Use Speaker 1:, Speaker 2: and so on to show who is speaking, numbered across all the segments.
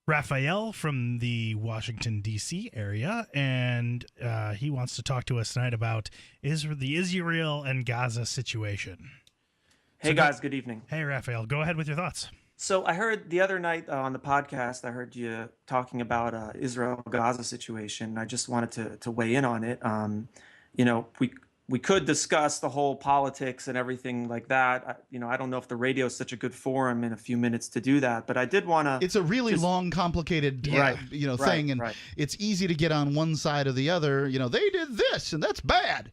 Speaker 1: Raphael from the Washington, D.C. area, and he wants to talk to us tonight about the Israel and Gaza situation.
Speaker 2: Hey guys, good evening.
Speaker 1: Hey, Raphael, go ahead with your thoughts.
Speaker 2: So I heard the other night on the podcast, I heard you talking about Israel-Gaza situation. I just wanted to weigh in on it. We could discuss the whole politics and everything like that. I don't know if the radio is such a good forum in a few minutes to do that, but I did want to.
Speaker 3: It's a really long, complicated, thing, and it's easy to get on one side or the other. They did this, and that's bad.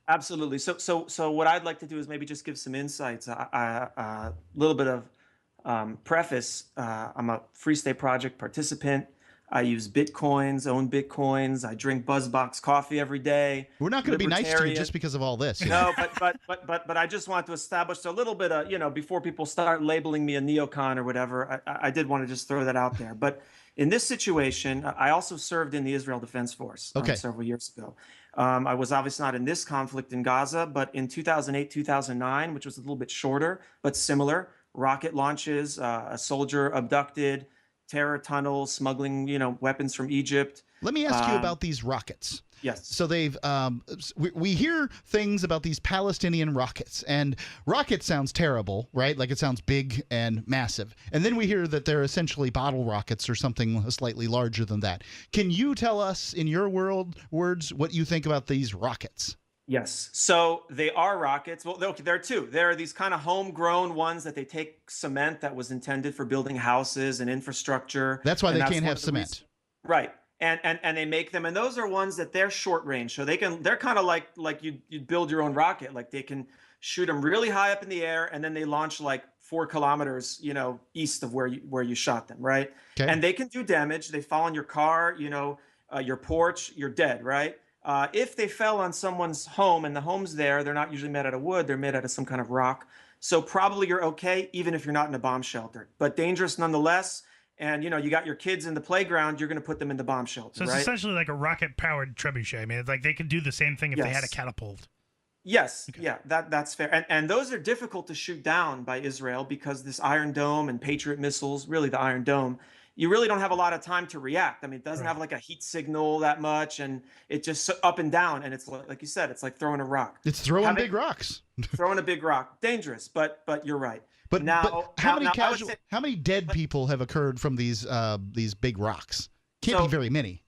Speaker 2: Absolutely. So what I'd like to do is maybe just give some insights, a little bit of preface. I'm a Free State Project participant. I use Bitcoins, own Bitcoins. I drink BuzzBox coffee every day.
Speaker 3: We're not going to be nice to you just because of all this.
Speaker 2: No, but I just want to establish a little bit of, before people start labeling me a neocon or whatever, I did want to just throw that out there. But in this situation, I also served in the Israel Defense Force several years ago. I was obviously not in this conflict in Gaza, but in 2008, 2009, which was a little bit shorter, but similar, rocket launches, a soldier abducted, terror tunnels, smuggling, weapons from Egypt.
Speaker 3: Let me ask you about these rockets.
Speaker 2: Yes.
Speaker 3: So they've we hear things about these Palestinian rockets, and rocket sounds terrible, right? Like it sounds big and massive. And then we hear that they're essentially bottle rockets or something slightly larger than that. Can you tell us, in your words, what you think about these rockets?
Speaker 2: Yes. So they are rockets. Well, there are two. There are these kind of homegrown ones that they take cement that was intended for building houses and infrastructure.
Speaker 3: That's why they can't have cement.
Speaker 2: Right. And they make them. And those are ones that they're short range. So they're kind of like you'd build your own rocket. Like they can shoot them really high up in the air, and then they launch like 4 kilometers, east of where you shot them. Right.
Speaker 3: Okay.
Speaker 2: And they can do damage. They fall on your car, your porch, you're dead. Right. If they fell on someone's home and the home's there, they're not usually made out of wood, they're made out of some kind of rock. So probably you're okay, even if you're not in a bomb shelter, but dangerous nonetheless. And, you got your kids in the playground, you're going to put them in the bomb shelter.
Speaker 1: So it's essentially like a rocket-powered trebuchet. I mean, it's like they could do the same thing if they had a catapult.
Speaker 2: Yes. Okay. Yeah, that's fair. And those are difficult to shoot down by Israel because this Iron Dome and Patriot missiles, really the Iron Dome, you really don't have a lot of time to react. I mean, it doesn't have like a heat signal that much, and it just up and down. And it's like you said, it's like throwing a rock.
Speaker 3: It's throwing big rocks.
Speaker 2: Throwing a big rock, dangerous. But you're right.
Speaker 3: But how many dead people have occurred from these big rocks? Can't be very many.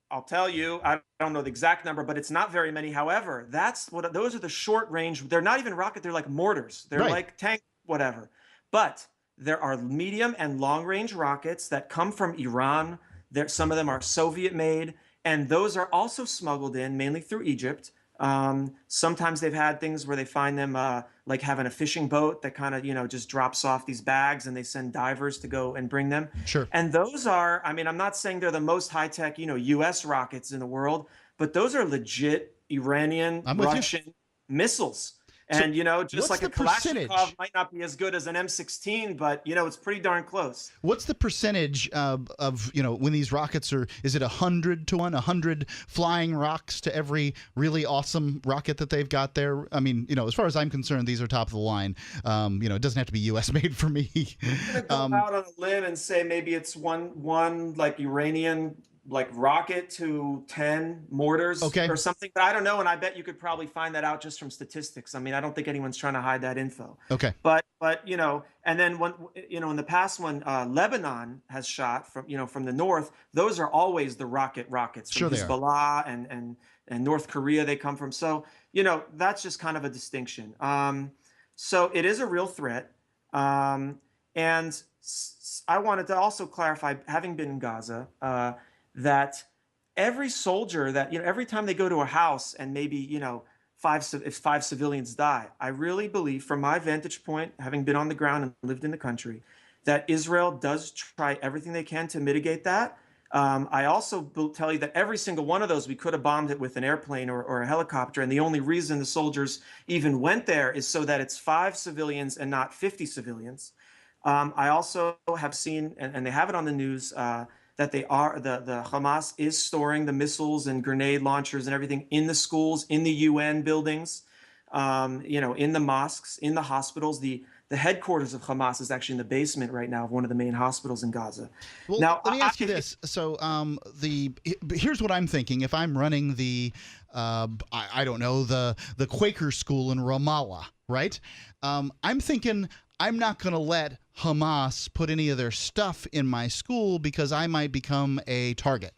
Speaker 2: I'll tell you, I don't know the exact number, but it's not very many. However, those are the short range. They're not even rocket. They're like mortars. They're like tank, whatever. But there are medium and long range rockets that come from Iran. Some of them are Soviet made, and those are also smuggled in mainly through Egypt. Sometimes they've had things where they find them like having a fishing boat that kind of, just drops off these bags, and they send divers to go and bring them.
Speaker 3: Sure.
Speaker 2: And those are, I mean, I'm not saying they're the most high tech, US rockets in the world, but those are legit Iranian, Russian missiles. And, just like a Kalashnikov might not be as good as an M16, but, it's pretty darn close.
Speaker 3: What's the percentage of when these rockets is it 100 to 100 flying rocks to every really awesome rocket that they've got there? I mean, as far as I'm concerned, these are top of the line. It doesn't have to be U.S. made for me.
Speaker 2: I'm going to go out on a limb and say maybe it's one like Iranian like rocket to 10 mortars or something, but I don't know, and I bet you could probably find that out just from statistics. I mean, I don't think anyone's trying to hide that info.
Speaker 3: Okay.
Speaker 2: But and then when in the past when Lebanon has shot from the north, those are always the rockets from Hezbollah and North Korea they come from. So that's just kind of a distinction. So it is a real threat, and I wanted to also clarify, having been in Gaza, that every soldier that, every time they go to a house and maybe, if 5 civilians die, I really believe, from my vantage point, having been on the ground and lived in the country, that Israel does try everything they can to mitigate that. I also will tell you that every single one of those, we could have bombed it with an airplane or a helicopter. And the only reason the soldiers even went there is so that it's 5 civilians and not 50 civilians. I also have seen, and they have it on the news, that the Hamas is storing the missiles and grenade launchers and everything in the schools, in the UN buildings, in the mosques, in the hospitals. The the headquarters of Hamas is actually in the basement right now of one of the main hospitals in Gaza.
Speaker 3: Well,
Speaker 2: Now,
Speaker 3: let me ask you this. So, here's what I'm thinking. If I'm running the, I don't know, the Quaker school in Ramallah, right? I'm thinking I'm not going to let Hamas put any of their stuff in my school because I might become a target.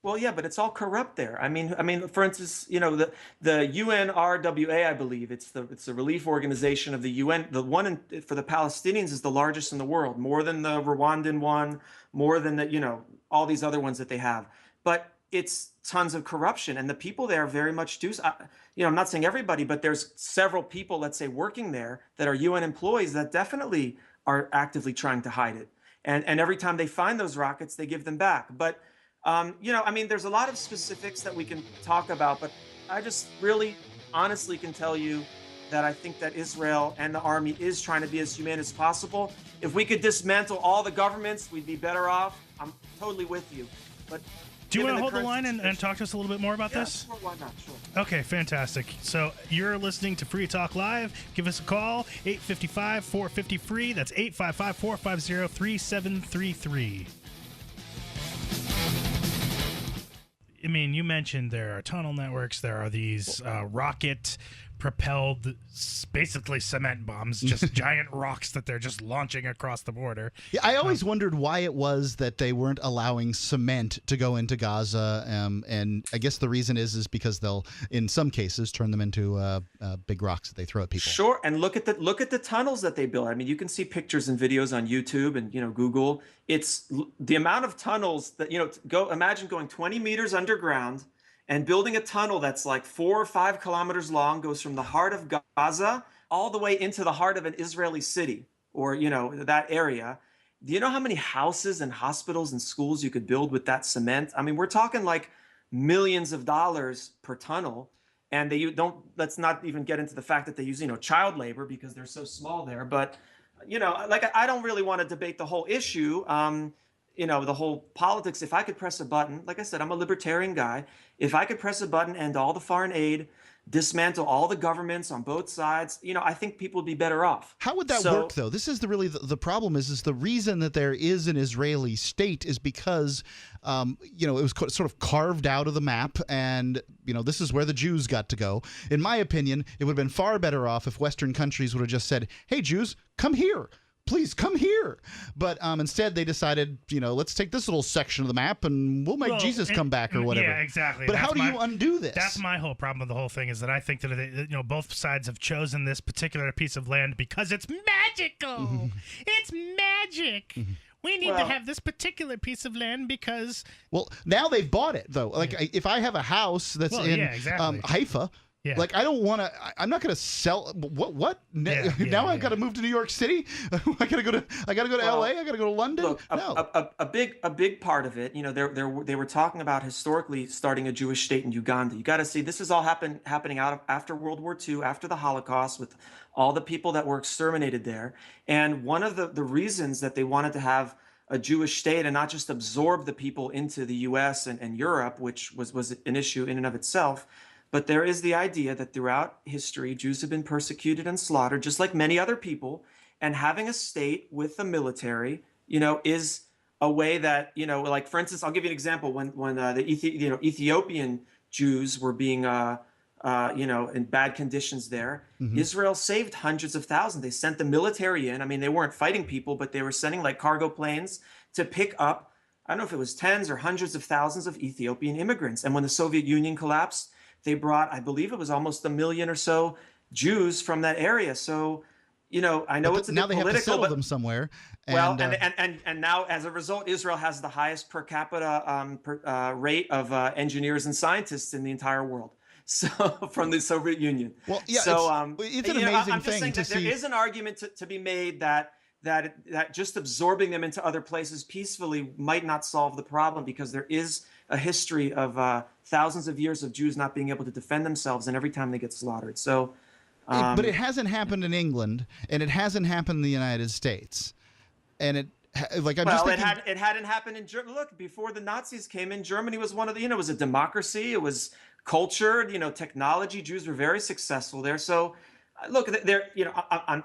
Speaker 2: Well, yeah, but it's all corrupt there. I mean, for instance, the UNRWA, I believe it's the relief organization of the UN. The one for the Palestinians is the largest in the world, more than the Rwandan one, more than all these other ones that they have. But it's tons of corruption, and the people there very much do. I'm not saying everybody, but there's several people, let's say, working there that are UN employees that definitely are actively trying to hide it. And every time they find those rockets, they give them back. But there's a lot of specifics that we can talk about, but I just really honestly can tell you that I think that Israel and the army is trying to be as humane as possible. If we could dismantle all the governments, we'd be better off. I'm totally with you. But
Speaker 1: do you want to hold the line and talk to us a little bit more about this?
Speaker 2: Sure, why not? Sure.
Speaker 1: Okay, fantastic. So you're listening to Free Talk Live. Give us a call, 855-450-FREE. That's 855-450-3733. I mean, you mentioned there are tunnel networks. There are these rocket-propelled, basically cement bombs, just giant rocks that they're just launching across the border.
Speaker 3: Yeah, I always wondered why it was that they weren't allowing cement to go into Gaza, and I guess the reason is because they'll, in some cases, turn them into big rocks that they throw at people.
Speaker 2: Sure, and look at the tunnels that they build. I mean, you can see pictures and videos on YouTube and Google. It's the amount of tunnels that imagine going 20 meters underground and building a tunnel that's like 4 or 5 kilometers long, goes from the heart of Gaza all the way into the heart of an Israeli city, or that area. Do you know how many houses and hospitals and schools you could build with that cement? I mean, we're talking like millions of dollars per tunnel. And let's not even get into the fact that they use child labor because they're so small there. But I don't really want to debate the whole issue, the whole politics. If I could press a button, like I said, I'm a libertarian guy. If I could press a button, end all the foreign aid, dismantle all the governments on both sides, I think people would be better off.
Speaker 3: How would that work, though? This is the problem is the reason that there is an Israeli state is because, it was sort of carved out of the map, and, this is where the Jews got to go. In my opinion, it would have been far better off if Western countries would have just said, hey, Jews, come here. Please come here. But instead they decided, let's take this little section of the map and we'll make Jesus come back or whatever.
Speaker 1: Yeah, exactly.
Speaker 3: But how do you undo this?
Speaker 1: That's my whole problem with the whole thing, is that I think that both sides have chosen this particular piece of land because it's magical. Mm-hmm. It's magic. Mm-hmm. We need to have this particular piece of land because...
Speaker 3: Well, now they've bought it, though. Like, if I have a house that's in Haifa... Yeah. Like, I don't want to. I'm not going to sell. What? Now I've got to move to New York City. I got to go to L.A. I got to go to London.
Speaker 2: Look, a big part of it. They were talking about historically starting a Jewish state in Uganda. You got to see this is all happening after World War II, after the Holocaust, with all the people that were exterminated there. And one of the reasons that they wanted to have a Jewish state and not just absorb the people into the U.S. and Europe, which was an issue in and of itself. But there is the idea that throughout history, Jews have been persecuted and slaughtered, just like many other people. And having a state with the military, is a way that, like, for instance, I'll give you an example. When the Ethiopian Jews were being, in bad conditions there, mm-hmm. Israel saved hundreds of thousands. They sent the military in. I mean, they weren't fighting people, but they were sending like cargo planes to pick up, I don't know if it was tens or hundreds of thousands of Ethiopian immigrants. And when the Soviet Union collapsed, they brought, I believe it was almost 1 million or so Jews from that area. So, I know it's a bit
Speaker 3: now they
Speaker 2: political,
Speaker 3: have to settle them somewhere.
Speaker 2: And, and now, as a result, Israel has the highest per capita rate of engineers and scientists in the entire world. So from the Soviet Union.
Speaker 3: Well, yeah. So it's an amazing
Speaker 2: I'm just
Speaker 3: thing
Speaker 2: saying
Speaker 3: to
Speaker 2: that
Speaker 3: see.
Speaker 2: There is an argument to be made that just absorbing them into other places peacefully might not solve the problem, because there is a history of thousands of years of Jews not being able to defend themselves, and every time they get slaughtered. So,
Speaker 3: but it hasn't happened in England, and it hasn't happened in the United States, and it hadn't happened in Germany. Look, before the Nazis came in, Germany was one of the, it was a democracy. It was cultured, technology. Jews were very successful there. So,
Speaker 2: Look, there.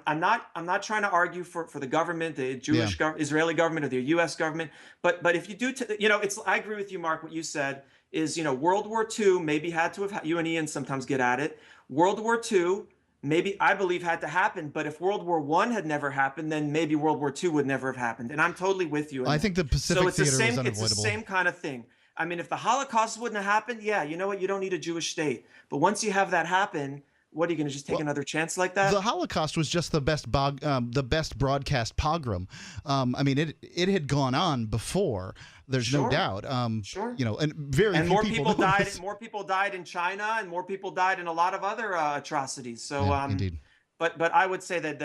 Speaker 2: I'm not trying to argue for the government, the
Speaker 3: Yeah.
Speaker 2: Jewish Israeli government, or the U.S. government. But if you do, it's. I agree with you, Mark. What you said is, World War II maybe had to have. You and Ian sometimes get at it. World War II maybe, I believe, had to happen. But if World War I had never happened, then maybe World War II would never have happened. And I'm totally with you.
Speaker 3: I think the Pacific theater was unavoidable.
Speaker 2: It's the same kind of thing. I mean, if the Holocaust wouldn't have happened, yeah, you know what? You don't need a Jewish state. But once you have that happen, what are you going to just take another chance like that?
Speaker 3: The Holocaust was just the best broadcast pogrom. I mean, it had gone on before. There's no doubt.
Speaker 2: Sure.
Speaker 3: And very few
Speaker 2: more
Speaker 3: people
Speaker 2: died. More people died in China, and more people died in a lot of other atrocities. So,
Speaker 3: indeed.
Speaker 2: But I would say that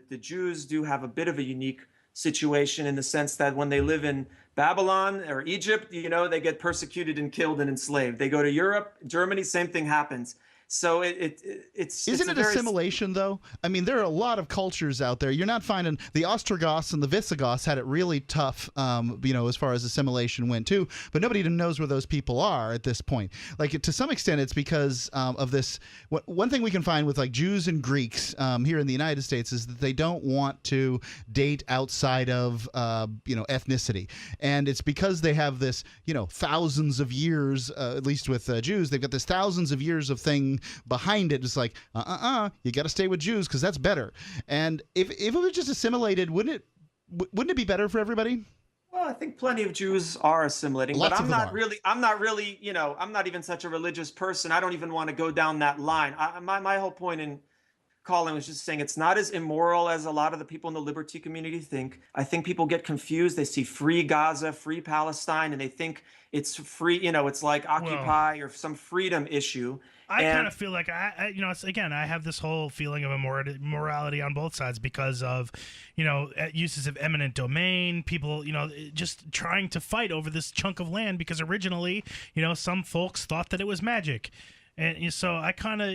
Speaker 2: the Jews do have a bit of a unique situation in the sense that when they live in Babylon or Egypt, they get persecuted and killed and enslaved. They go to Europe, Germany, same thing happens. So
Speaker 3: Isn't it assimilation, though? I mean, there are a lot of cultures out there. You're not finding the Ostrogoths and the Visigoths had it really tough, as far as assimilation went too. But nobody even knows where those people are at this point. Like, to some extent, it's because of this. One thing we can find with like Jews and Greeks here in the United States is that they don't want to date outside of ethnicity, and it's because they have this thousands of years. At least with Jews, they've got this thousands of years of thing behind it. It's like you got to stay with Jews because that's better. And if it was just assimilated, wouldn't it be better for everybody?
Speaker 2: Well, I think plenty of Jews are assimilating, but I'm not really, I'm not even such a religious person. I don't even want to go down that line. My whole point in calling was just saying it's not as immoral as a lot of the people in the liberty community think. I think people get confused. They see free Gaza, free Palestine, and they think it's free, it's like Occupy or some freedom issue.
Speaker 1: I kind of feel like I have this whole feeling of immorality on both sides because of, uses of eminent domain, people, just trying to fight over this chunk of land because originally, some folks thought that it was magic. And so I kind of,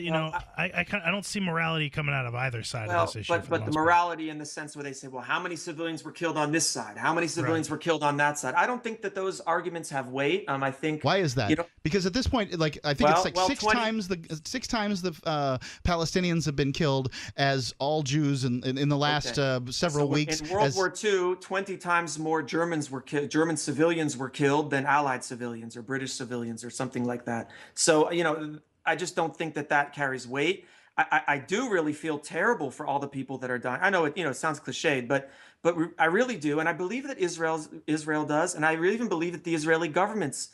Speaker 1: I don't see morality coming out of either side of this issue.
Speaker 2: But the morality in the sense where they say, well, how many civilians were killed on this side? How many civilians were killed on that side? I don't think that those arguments have weight. I think.
Speaker 3: Why is that? Because at this point, I think it's like six times the Palestinians have been killed as all Jews in the last several weeks.
Speaker 2: In World War II, 20 times more German civilians were killed than Allied civilians or British civilians or something like that. So, I just don't think that carries weight. I do really feel terrible for all the people that are dying. I know it sounds cliched, but I really do, and I believe that Israel does, and I really even believe that the Israeli government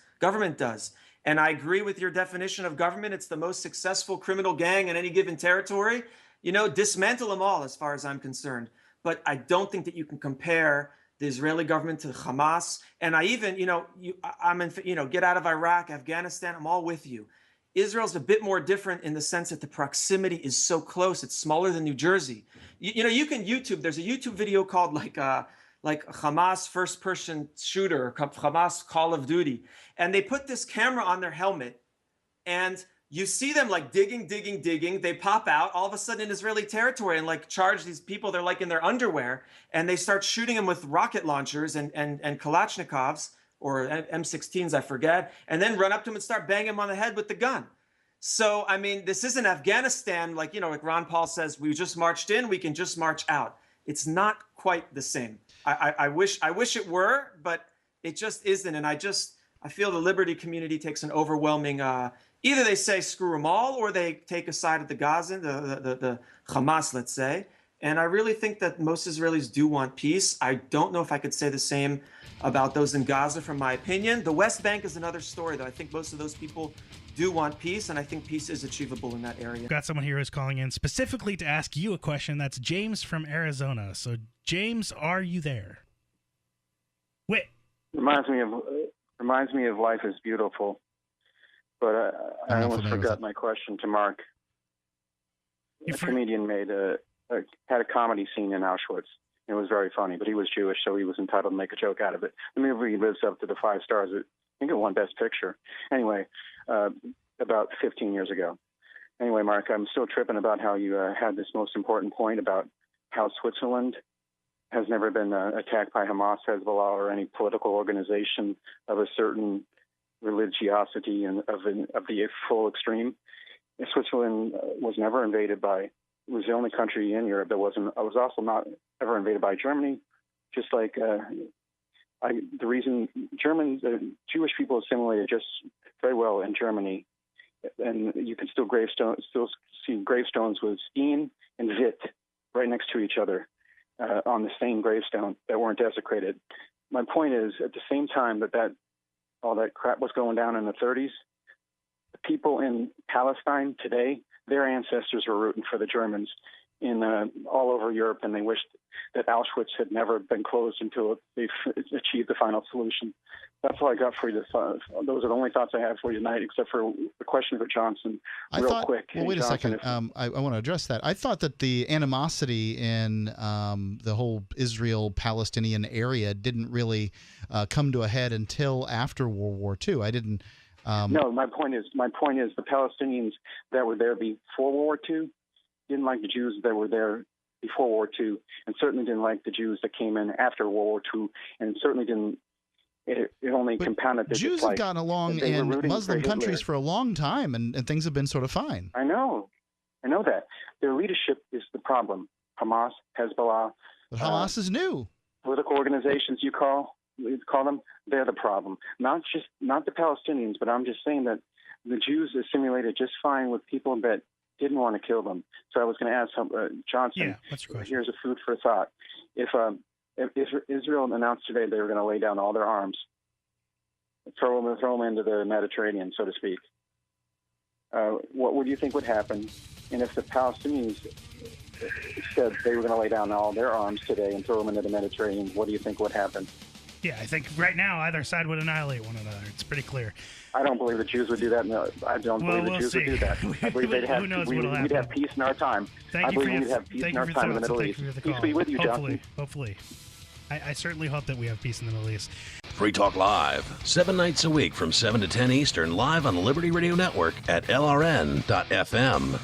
Speaker 2: does. And I agree with your definition of government. It's the most successful criminal gang in any given territory. Dismantle them all, as far as I'm concerned. But I don't think that you can compare the Israeli government to Hamas. And I even, get out of Iraq, Afghanistan. I'm all with you. Israel's a bit more different in the sense that the proximity is so close. It's smaller than New Jersey. You can YouTube. There's a YouTube video called like Hamas first-person shooter, or Hamas Call of Duty, and they put this camera on their helmet, and you see them like digging. They pop out all of a sudden in Israeli territory and like charge these people. They're like in their underwear, and they start shooting them with rocket launchers and Kalashnikovs. Or M16s, I forget, and then run up to him and start banging him on the head with the gun. So, I mean, this isn't Afghanistan, like Ron Paul says, we just marched in, we can just march out. It's not quite the same. I wish it were, but it just isn't. And I feel the liberty community takes an overwhelming, either they say screw them all, or they take a side of the Gaza, the Hamas, let's say. And I really think that most Israelis do want peace. I don't know if I could say the same about those in Gaza, from my opinion. The West Bank is another story, though. I think most of those people do want peace, and I think peace is achievable in that area.
Speaker 1: Got someone here who's calling in specifically to ask you a question. That's James from Arizona. So, James, are you there? Wait.
Speaker 4: Reminds me of Life is Beautiful, but I almost forgot my question to Mark. A comedian had a comedy scene in Auschwitz. It was very funny, but he was Jewish, so he was entitled to make a joke out of it. The movie lives up to the 5 stars. I think it won Best Picture. Anyway, about 15 years ago. Anyway, Mark, I'm still tripping about how you had this most important point about how Switzerland has never been attacked by Hamas, Hezbollah, or any political organization of a certain religiosity and of the full extreme. Switzerland was never invaded by was the only country in Europe that wasn't. I was also not ever invaded by Germany. Just like the reason the Jewish people assimilated just very well in Germany, and you can still see gravestones with Steen and Witt right next to each other on the same gravestone that weren't desecrated. My point is, at the same time that all that crap was going down in the 30s, the people in Palestine today, their ancestors were rooting for the Germans in all over Europe, and they wished that Auschwitz had never been closed until they achieved the final solution. That's all I got for you. Those are the only thoughts I have for you tonight, except for the question for Johnson. Quick.
Speaker 3: Well, wait a second. I want to address that. I thought that the animosity in the whole Israel-Palestinian area didn't really come to a head until after World War II. I didn't.
Speaker 4: No, my point is the Palestinians that were there before World War II didn't like the Jews that were there before World War II, and certainly didn't like the Jews that came in after World War II, and certainly didn't. It only compounded this.
Speaker 3: Jews have gotten along in Muslim countries for a long time, and things have been sort of fine.
Speaker 4: I know that. Their leadership is the problem. Hamas, Hezbollah.
Speaker 3: But Hamas is new.
Speaker 4: Political organizations you call them, they're the problem. Not the Palestinians, but I'm just saying that the Jews assimilated just fine with people that didn't want to kill them. So I was going to ask Johnson.
Speaker 1: Yeah, what's your question?
Speaker 4: Here's a food for thought. If Israel announced today they were going to lay down all their arms, throw them into the Mediterranean, so to speak, what would you think would happen? And if the Palestinians said they were going to lay down all their arms today and throw them into the Mediterranean, what do you think would happen?
Speaker 1: Yeah, I think right now either side would annihilate one another. It's pretty clear.
Speaker 4: I don't believe the Jews would do that. No, I don't believe the Jews would do that. I believe we'd have peace in our time. I believe we'd have peace in our time in the Middle East. Peace be with you, Johnson.
Speaker 1: Hopefully. I certainly hope that we have peace in the Middle East.
Speaker 5: Free Talk Live, 7 nights a week from 7 to 10 Eastern, live on the Liberty Radio Network at LRN.FM.